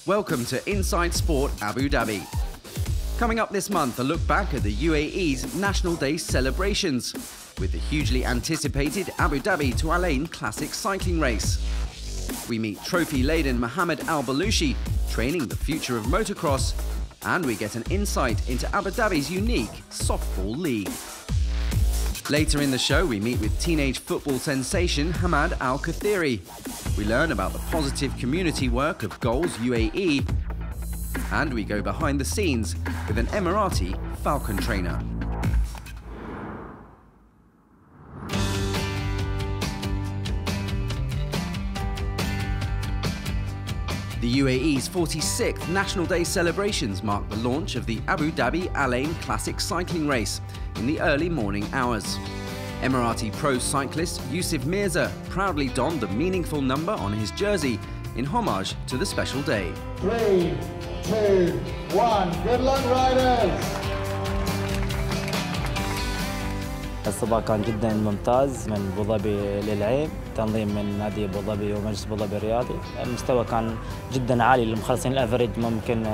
Welcome to Inside Sport Abu Dhabi. Coming up this month, a look back at the UAE's National Day celebrations with the hugely anticipated Abu Dhabi to Al Ain Classic cycling race. We meet trophy-laden Mohammed Al Balushi training the future of motocross, and we get an insight into Abu Dhabi's unique softball league. Later in the show, we meet with teenage football sensation Hamad Al Kathiri. We learn about the positive community work of Goals UAE, and we go behind the scenes with an Emirati Falcon trainer. The UAE's 46th National Day celebrations mark the launch of the Abu Dhabi Al Ain Classic cycling race in the early morning hours. Emirati pro cyclist Yusuf Mirza proudly donned the meaningful number on his jersey in homage to the special day. 3, 2, 1, good luck riders! السباق كان جدا ممتاز من ابو ظبي للعين، تنظيم من نادي ابو ظبي ومجلس ابو ظبي الرياضي. المستوى كان جدا عالي، المخلصين الافريج ممكن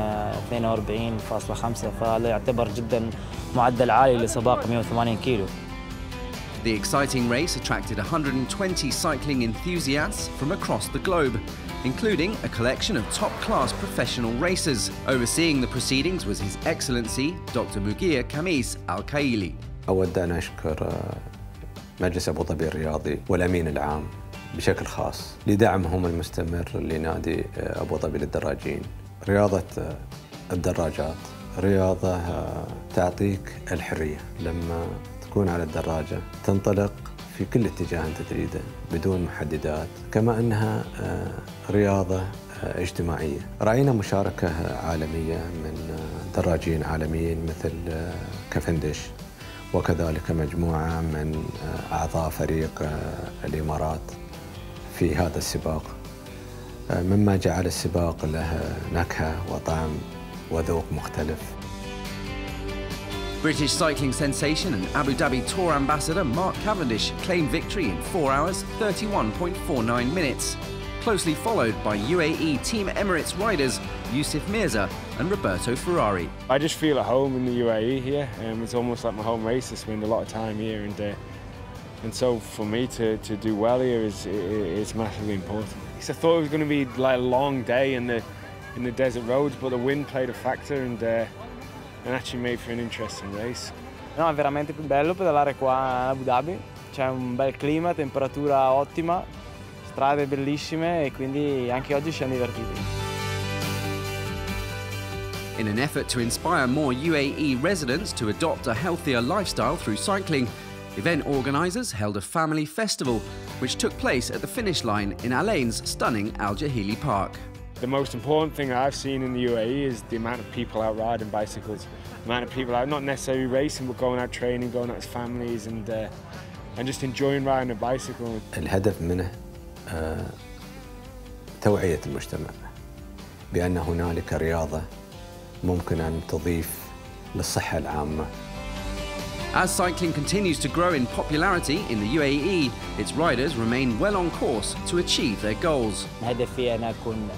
42.5، فهذا يعتبر جدا معدل عالي لسباق 180 كيلو. The exciting race attracted 120 cycling enthusiasts from across the globe, including a collection of top-class professional racers. Overseeing the proceedings was His Excellency Dr. Mughir Khamis Al Khaili. أود أن أشكر مجلس أبو ظبي الرياضي والأمين العام بشكل خاص لدعمهم المستمر لنادي أبو ظبي للدراجين. رياضة الدراجات رياضة تعطيك الحرية، لما تكون على الدراجة تنطلق في كل اتجاه أنت تريده بدون محددات، كما أنها رياضة اجتماعية. رأينا مشاركة عالمية من دراجين عالميين مثل كافنديش، وكذلك مجموعة من أعضاء فريق الإمارات في هذا السباق، مما جعل السباق له نكهة وطعم وذوق مختلف. British cycling sensation and Abu Dhabi Tour ambassador Mark Cavendish claimed victory in 4 hours 31.49 minutes, closely followed by UAE Team Emirates riders Yusuf Mirza and Roberto Ferrari. I just feel at home in the UAE here, and it's almost like my home race. I spend a lot of time here, and so for me to do well here is massively important. I thought it was going to be like a long day in the desert roads, but the wind played a factor and actually made for an interesting race. No, è veramente più bello pedalare qua a Abu Dhabi. C'è un bel clima, temperatura ottima, strade bellissime e quindi anche oggi ci siamo divertiti. In an effort to inspire more UAE residents to adopt a healthier lifestyle through cycling, event organisers held a family festival which took place at the finish line in Al Ain's stunning Al Jahili Park. The most important thing I've seen in the UAE is the amount of people out riding bicycles. The amount of people out, not necessarily racing, but going out training, going out as families and just enjoying riding a bicycle. الهدف منه توعية المجتمع بأن هنالك رياضة ممكن أن تضيف للصحة العامة. As cycling continues to grow in popularity in the UAE, its riders remain well on course to achieve their goals. هدفي أن أكون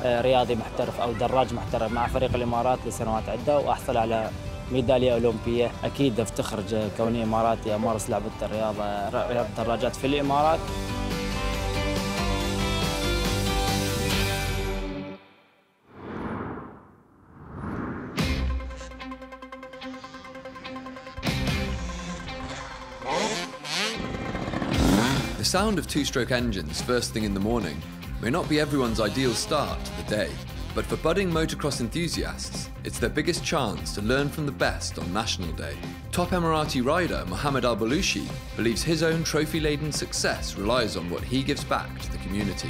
رياضي محترف أو دراج محترف مع فريق الإمارات لسنوات عدة وأحصل على ميدالية أولمبية. أكيد أفتخر كوني إماراتي أمارس لعبة رياضة الدراجات في الإمارات. The sound of two-stroke engines first thing in the morning may not be everyone's ideal start to the day, but for budding motocross enthusiasts, it's their biggest chance to learn from the best on National Day. Top Emirati rider Mohammed Al-Balushi believes his own trophy-laden success relies on what he gives back to the community.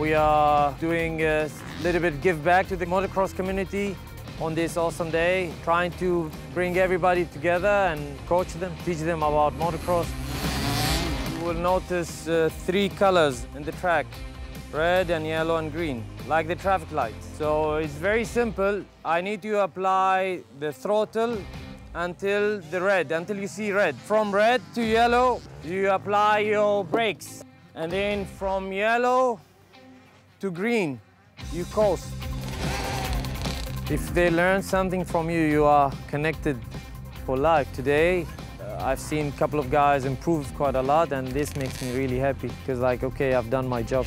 We are doing a little bit give back to the motocross community on this awesome day, trying to bring everybody together and coach them, teach them about motocross. You will notice 3 colors in the track, red and yellow and green, like the traffic lights. So it's very simple. I need to apply the throttle until you see red. From red to yellow, you apply your brakes. And then from yellow to green, you coast. If they learn something from you, you are connected for life. Today, I've seen a couple of guys improve quite a lot, and this makes me really happy, because like, okay, I've done my job.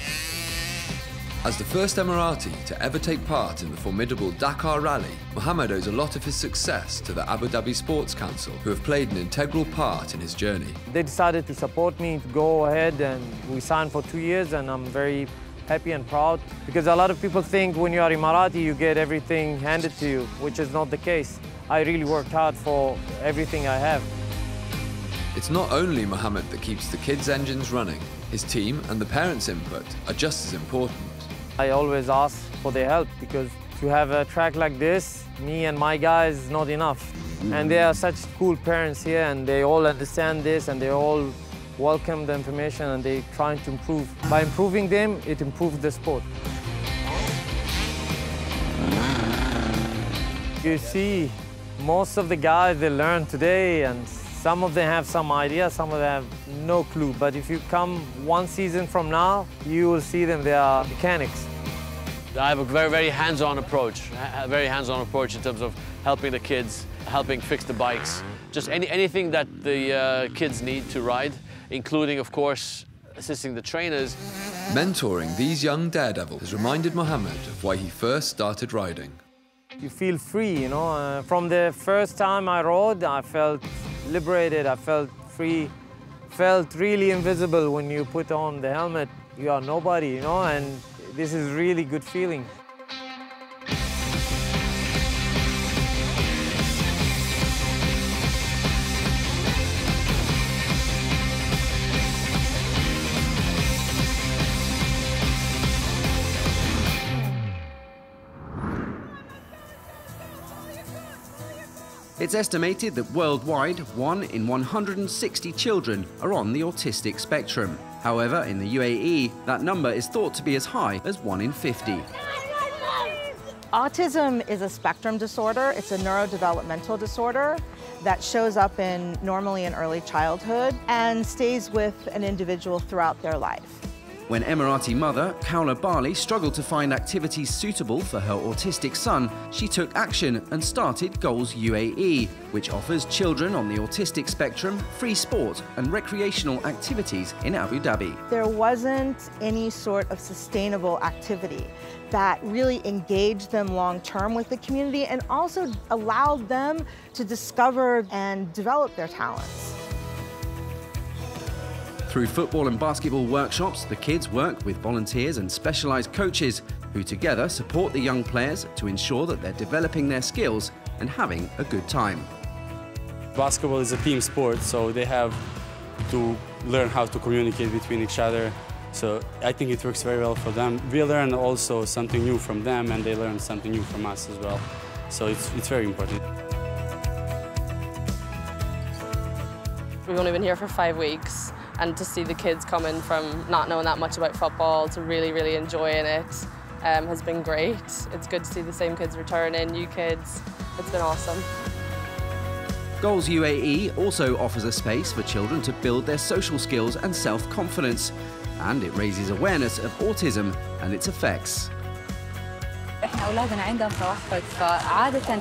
As the first Emirati to ever take part in the formidable Dakar Rally, Mohammed owes a lot of his success to the Abu Dhabi Sports Council, who have played an integral part in his journey. They decided to support me to go ahead, and we signed for 2 years, and I'm very happy and proud, because a lot of people think when you are Emirati, you get everything handed to you, which is not the case. I really worked hard for everything I have. It's not only Mohammed that keeps the kids' engines running. His team and the parents' input are just as important. I always ask for their help, because to have a track like this, me and my guys, is not enough. And they are such cool parents here, and they all understand this, and they all welcome the information, and they're trying to improve. By improving them, it improves the sport. You see, most of the guys, they learn today, and some of them have some idea, some of them have no clue. But if you come 1 season from now, you will see them, they are mechanics. I have a very, very hands-on approach, in terms of helping the kids, helping fix the bikes, just anything that the kids need to ride, including, of course, assisting the trainers. Mentoring these young daredevils has reminded Mohammed of why he first started riding. You feel free, you know. From the first time I rode, I felt liberated, I felt free, felt really invisible. When you put on the helmet, you are nobody, you know, and this is really good feeling. It's estimated that worldwide, 1 in 160 children are on the autistic spectrum. However, in the UAE, that number is thought to be as high as 1 in 50. Autism is a spectrum disorder. It's a neurodevelopmental disorder that shows up normally in early childhood and stays with an individual throughout their life. When Emirati mother, Kaula Bali, struggled to find activities suitable for her autistic son, she took action and started Goals UAE, which offers children on the autistic spectrum free sport and recreational activities in Abu Dhabi. There wasn't any sort of sustainable activity that really engaged them long-term with the community and also allowed them to discover and develop their talents. Through football and basketball workshops, the kids work with volunteers and specialised coaches who together support the young players to ensure that they're developing their skills and having a good time. Basketball is a team sport, so they have to learn how to communicate between each other. So I think it works very well for them. We learn also something new from them, and they learn something new from us as well. So it's very important. We've only been here for 5 weeks, and to see the kids coming from not knowing that much about football to really, really enjoying it has been great. It's good to see the same kids returning, new kids. It's been awesome. Goals UAE also offers a space for children to build their social skills and self-confidence, and it raises awareness of autism and its effects. احنا اولادنا عندهم توحد، فعادة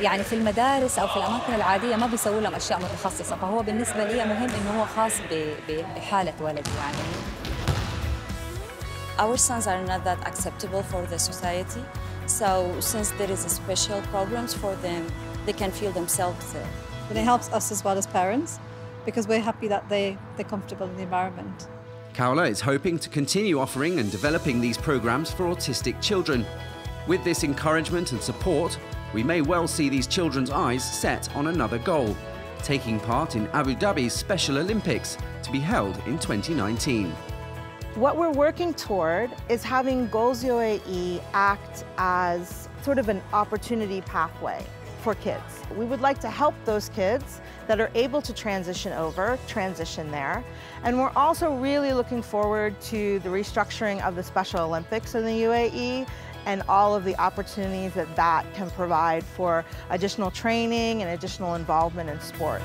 يعني في المدارس او في الاماكن العاديه ما بيسووا لهم اشياء متخصصه، فهو بالنسبه لي مهم انه هو خاص بحاله ولدي يعني. Our sons are not that acceptable for the society, so since there is a special programs for them, they can feel themselves there. And it helps us as well as parents, because we're happy that they're comfortable in the environment. Kaula is hoping to continue offering and developing these programs for autistic children. With this encouragement and support, we may well see these children's eyes set on another goal, taking part in Abu Dhabi's Special Olympics to be held in 2019. What we're working toward is having Goals UAE act as sort of an opportunity pathway for kids. We would like to help those kids that are able to transition there. And we're also really looking forward to the restructuring of the Special Olympics in the UAE and all of the opportunities that that can provide for additional training and additional involvement in sport.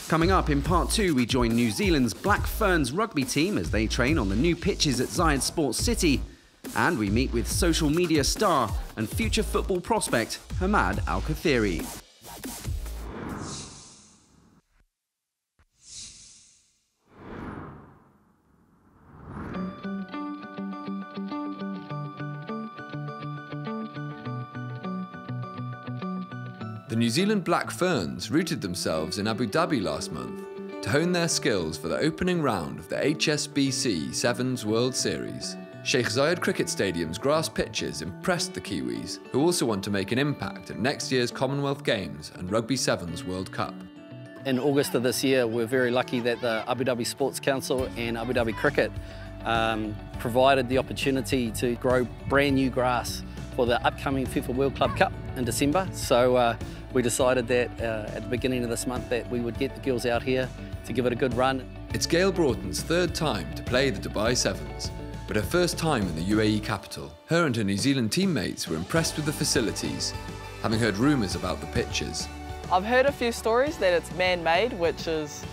Coming up in part 2, we join New Zealand's Black Ferns rugby team as they train on the new pitches at Zayed Sports City. And we meet with social media star and future football prospect Hamad Al-Kathiri. The New Zealand Black Ferns rooted themselves in Abu Dhabi last month to hone their skills for the opening round of the HSBC Sevens World Series. Sheikh Zayed Cricket Stadium's grass pitches impressed the Kiwis, who also want to make an impact at next year's Commonwealth Games and Rugby Sevens World Cup. In August of this year, we're very lucky that the Abu Dhabi Sports Council and Abu Dhabi Cricket provided the opportunity to grow brand new grass for the upcoming FIFA World Club Cup in December. So we decided that at the beginning of this month that we would get the girls out here to give it a good run. It's Gail Broughton's third time to play the Dubai Sevens, but her first time in the UAE capital. Her and her New Zealand teammates were impressed with the facilities, having heard rumours about the pitches. I've heard a few stories that it's man-made, which is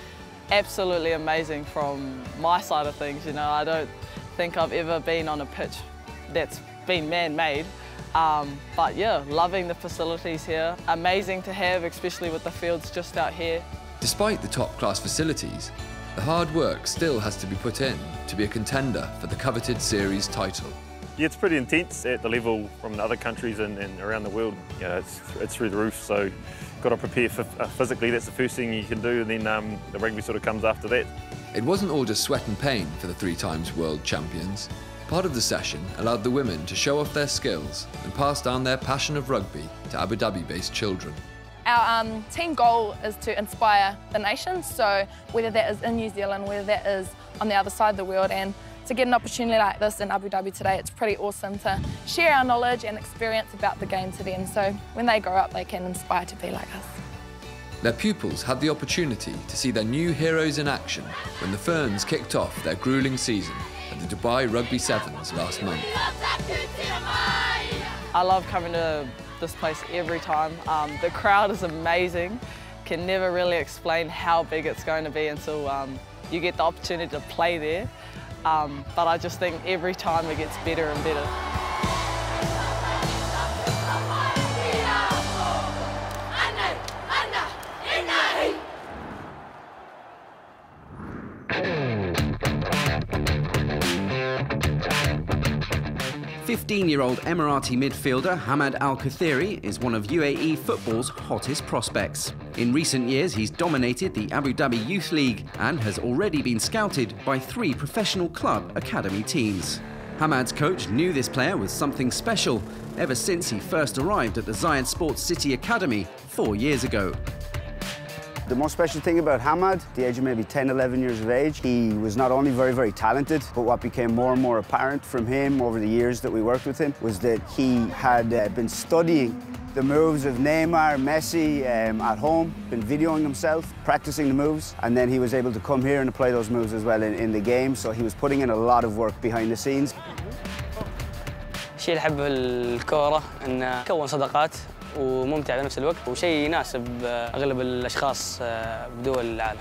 absolutely amazing from my side of things. You know, I don't think I've ever been on a pitch that's been man-made. But yeah, loving the facilities here. Amazing to have, especially with the fields just out here. Despite the top-class facilities, the hard work still has to be put in to be a contender for the coveted series title. Yeah, it's pretty intense at the level from the other countries and around the world. You know, it's through the roof, so got to prepare for, physically. That's the first thing you can do, and then the rugby sort of comes after that. It wasn't all just sweat and pain for the 3-time world champions. Part of the session allowed the women to show off their skills and pass down their passion of rugby to Abu Dhabi-based children. Our team goal is to inspire the nation, so whether that is in New Zealand, whether that is on the other side of the world, and to get an opportunity like this in Abu Dhabi today, it's pretty awesome to share our knowledge and experience about the game to them, so when they grow up they can inspire to be like us. Their pupils had the opportunity to see their new heroes in action when the Ferns kicked off their gruelling season at the Dubai Rugby Sevens last month. I love coming to this place every time. The crowd is amazing. Can never really explain how big it's going to be until you get the opportunity to play there. But I just think every time it gets better and better. 15-year-old Emirati midfielder Hamad Al-Kathiri is one of UAE football's hottest prospects. In recent years, he's dominated the Abu Dhabi Youth League and has already been scouted by 3 professional club academy teams. Hamad's coach knew this player was something special ever since he first arrived at the Zayed Sports City Academy 4 years ago. The most special thing about Hamad, at the age of maybe 10, 11 years of age, he was not only very, very talented, but what became more and more apparent from him over the years that we worked with him was that he had been studying the moves of Neymar, Messi at home, been videoing himself, practicing the moves, and then he was able to come here and apply those moves as well in the game, so he was putting in a lot of work behind the scenes. الشيء اللي أحب الكورة إنه كون صداقات وممتع بنفس الوقت وشيء يناسب أغلب الأشخاص بدول العالم.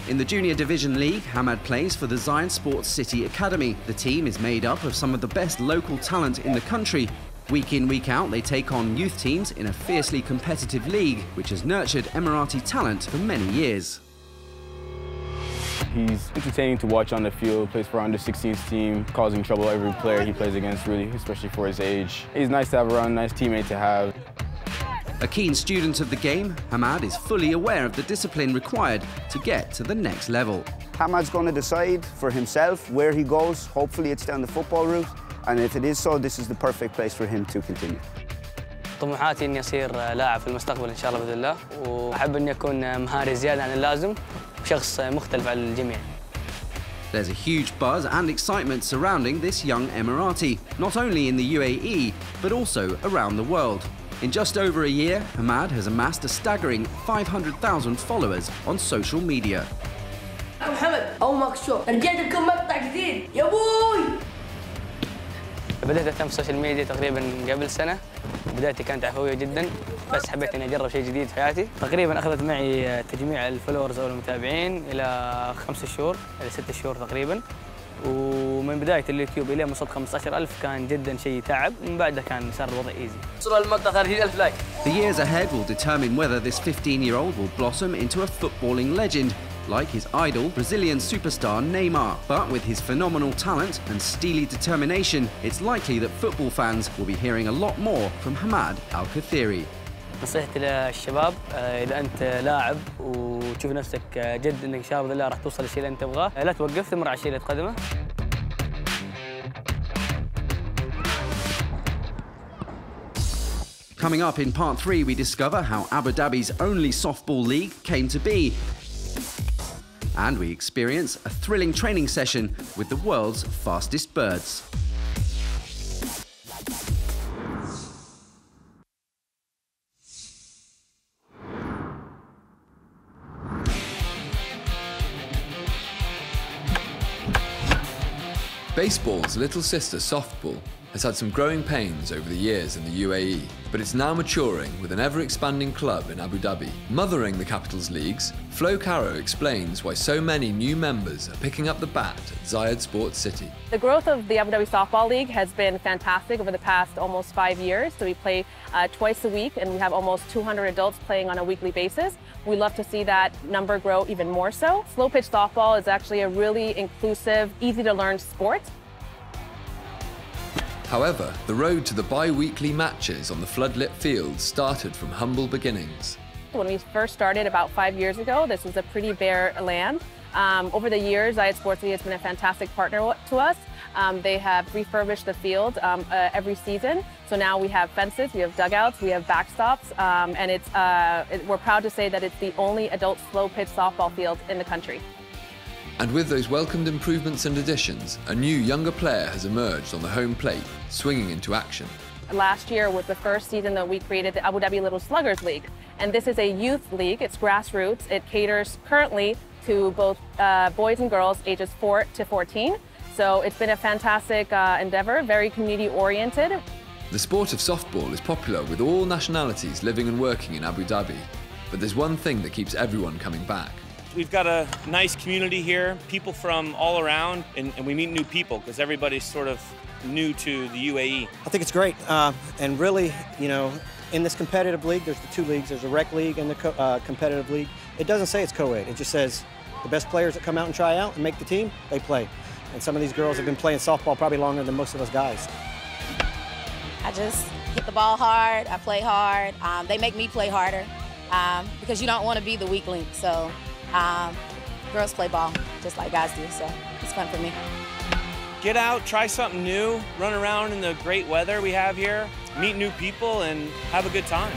In the Junior Division League, Hamad plays for the Zayed Sports City Academy. The team is made up of some of the best local talent in the country. Week in, week out, they take on youth teams in a fiercely competitive league, which has nurtured Emirati talent for many years. He's entertaining to watch on the field, plays for under-16s team, causing trouble every player he plays against, really, especially for his age. He's nice to have around, nice teammate to have. A keen student of the game, Hamad is fully aware of the discipline required to get to the next level. Hamad's going to decide for himself where he goes. Hopefully it's down the football route, and if it is so, this is the perfect place for him to continue. طموحاتي إني أصير لاعب في المستقبل إن شاء الله بإذن الله، وأحب إني أكون مهاري زيادة عن اللازم وشخص مختلف عن الجميع. There's a huge buzz and excitement surrounding this young Emirati, not only in the UAE, but also around the world. In just over a year, Hamad has amassed a staggering 500,000 followers on social media. محمد أو مكشوف رجعت لكم مقطع جديد يا بوي. بدأت أهتم بالسوشيال ميديا تقريبا قبل سنة. بدايتي كانت عفوية جدا، بس حبيت إني أجرب شيء جديد في حياتي. تقريبا أخذت معي تجميع الفولورز أو المتابعين إلى 5 شهور إلى 6 شهور تقريبا. ومن بداية اليوتيوب إلى وصلت 15,000 كان جدا شيء تعب، ومن بعدها كان صار الوضع إيزي. وصل المقطع 30,000 لايك. The years ahead will determine whether this 15-year-old will blossom into a footballing legend, like his idol, Brazilian superstar Neymar. But with his phenomenal talent and steely determination, it's likely that football fans will be hearing a lot more from Hamad Al-Kathiri. نصيحتي للشباب إذا أنت لاعب وتشوف نفسك جد إنك إن شاء الله راح توصل للشيء اللي أنت تبغاه، لا توقف، تمر على الشيء اللي تقدمه. Coming up in part 3, we discover how Abu Dhabi's only softball league came to be. And we experience a thrilling training session with the world's fastest birds. Baseball's little sister softball has had some growing pains over the years in the UAE, but it's now maturing with an ever-expanding club in Abu Dhabi. Mothering the capital's leagues, Flo Caro explains why so many new members are picking up the bat at Zayed Sports City. The growth of the Abu Dhabi Softball League has been fantastic over the past almost 5 years. So we play twice a week, and we have almost 200 adults playing on a weekly basis. We love to see that number grow even more so. Slow pitch softball is actually a really inclusive, easy to learn sport. However, the road to the bi-weekly matches on the floodlit fields started from humble beginnings. When we first started about 5 years ago, this was a pretty bare land. Over the years, Zayed Sports City has been a fantastic partner to us. They have refurbished the field every season. So now we have fences, we have dugouts, we have backstops, and we're proud to say that it's the only adult slow pitch softball field in the country. And with those welcomed improvements and additions, a new younger player has emerged on the home plate, swinging into action. Last year was the first season that we created the Abu Dhabi Little Sluggers League. And this is a youth league, it's grassroots. It caters currently to both boys and girls ages 4 to 14. So it's been a fantastic endeavor, very community oriented. The sport of softball is popular with all nationalities living and working in Abu Dhabi. But there's one thing that keeps everyone coming back. We've got a nice community here, people from all around, and we meet new people because everybody's sort of new to the UAE. I think it's great, and really, you know, in this competitive league, there's the 2 leagues. There's a rec league and the competitive league. It doesn't say it's co-ed. It just says the best players that come out and try out and make the team, they play. And some of these girls have been playing softball probably longer than most of us guys. I just hit the ball hard, I play hard. They make me play harder because you don't want to be the weak link. So girls play ball just like guys do, so it's fun for me. Get out, try something new, run around in the great weather we have here, meet new people, and have a good time.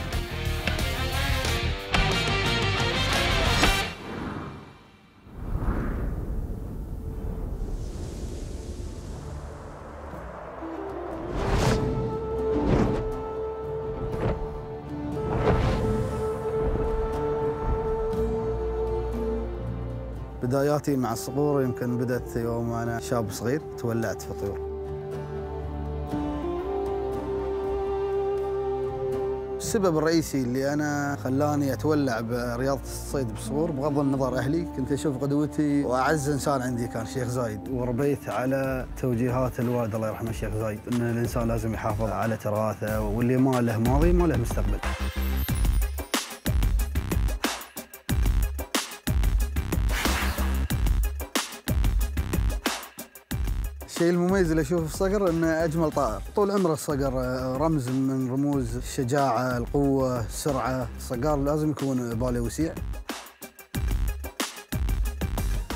بداياتي مع الصقور يمكن بدأت يوم أنا شاب صغير تولعت في الطيور. السبب الرئيسي اللي أنا خلاني أتولع برياضة الصيد بالصقور بغض النظر أهلي، كنت أشوف قدوتي وأعز إنسان عندي كان الشيخ زايد، وربيت على توجيهات الوالد الله يرحمه الشيخ زايد، إن الإنسان لازم يحافظ على تراثه، واللي ما له ماضي ما له مستقبل. الشيء المميز اللي أشوفه في الصقر إنه أجمل طائر، طول عمره الصقر رمز من رموز الشجاعة، القوة، السرعة، الصقر لازم يكون باله وسيع.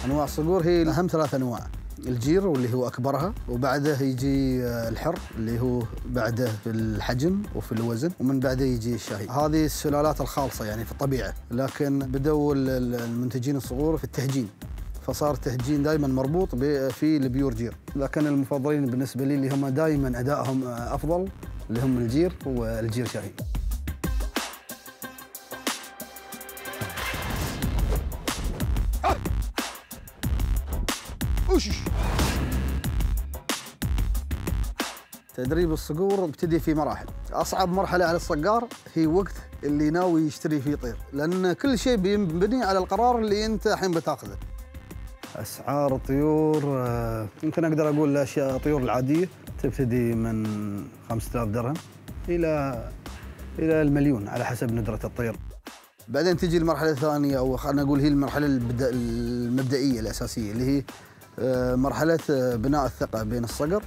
أنواع الصقور هي أهم 3 أنواع. الجير واللي هو أكبرها، وبعده يجي الحر اللي هو بعده في الحجم وفي الوزن، ومن بعده يجي الشاهي. هذه السلالات الخالصة يعني في الطبيعة، لكن بدأوا المنتجين الصقور في التهجين، فصار التهجين دائما مربوط في البيور جير. لكن المفضلين بالنسبة لي اللي هم دائما أدائهم أفضل اللي هم الجير والجير شاهي. تدريب الصقور ابتدي في مراحل. أصعب مرحلة على الصقار هي وقت اللي ناوي يشتري فيه طير، لأن كل شيء بينبني على القرار اللي أنت الحين بتاخذه. أسعار الطيور يمكن أقدر أقول الأشياء الطيور العادية تبتدي من 5000 درهم إلى المليون على حسب ندرة الطير. بعدين تجي المرحلة الثانية، أو خلينا نقول هي المرحلة المبدئية الأساسية، اللي هي مرحلة بناء الثقة بين الصقر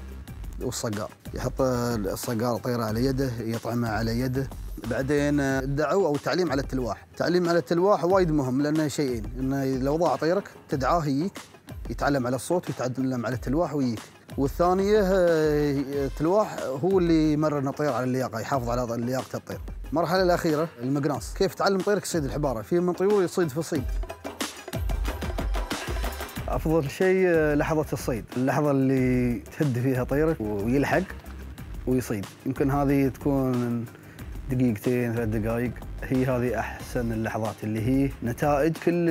والصقار. يحط الصقار طيرة على يده، يطعمها على يده. بعدين الدعو أو التعليم على التلواح. التعليم على التلواح وايد مهم، لأنه شيئين، إنه لو ضاع طيرك تدعاه يجيك يتعلم على الصوت ويتعلم على التلواح ويجيك. والثانية التلواح هو اللي يمرن الطير على اللياقة، يحافظ على لياقة الطير. المرحلة الأخيرة المقناص، كيف تعلم طيرك يصيد الحبارة. في من طيور يصيد في الصيد. أفضل شيء لحظة الصيد، اللحظة اللي تهد فيها طيرك ويلحق ويصيد. يمكن هذه تكون دقيقتين 3 دقائق، هي هذه أحسن اللحظات، اللي هي نتائج كل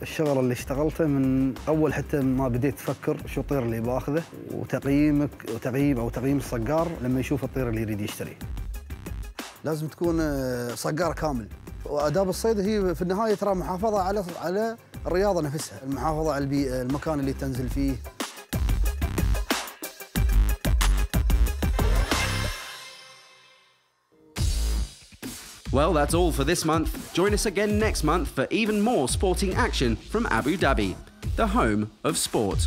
الشغل اللي اشتغلته من أول حتى ما بديت تفكر شو الطير اللي باخذه، وتقييمك تقييم الصقار لما يشوف الطير اللي يريد يشتريه. لازم تكون صقار كامل. وآداب الصيد هي في النهاية ترى محافظة على الرياضة نفسها، المحافظة على البيئة، المكان اللي تنزل فيه. Well, that's all for this month. Join us again next month for even more sporting action from Abu Dhabi, the home of sport.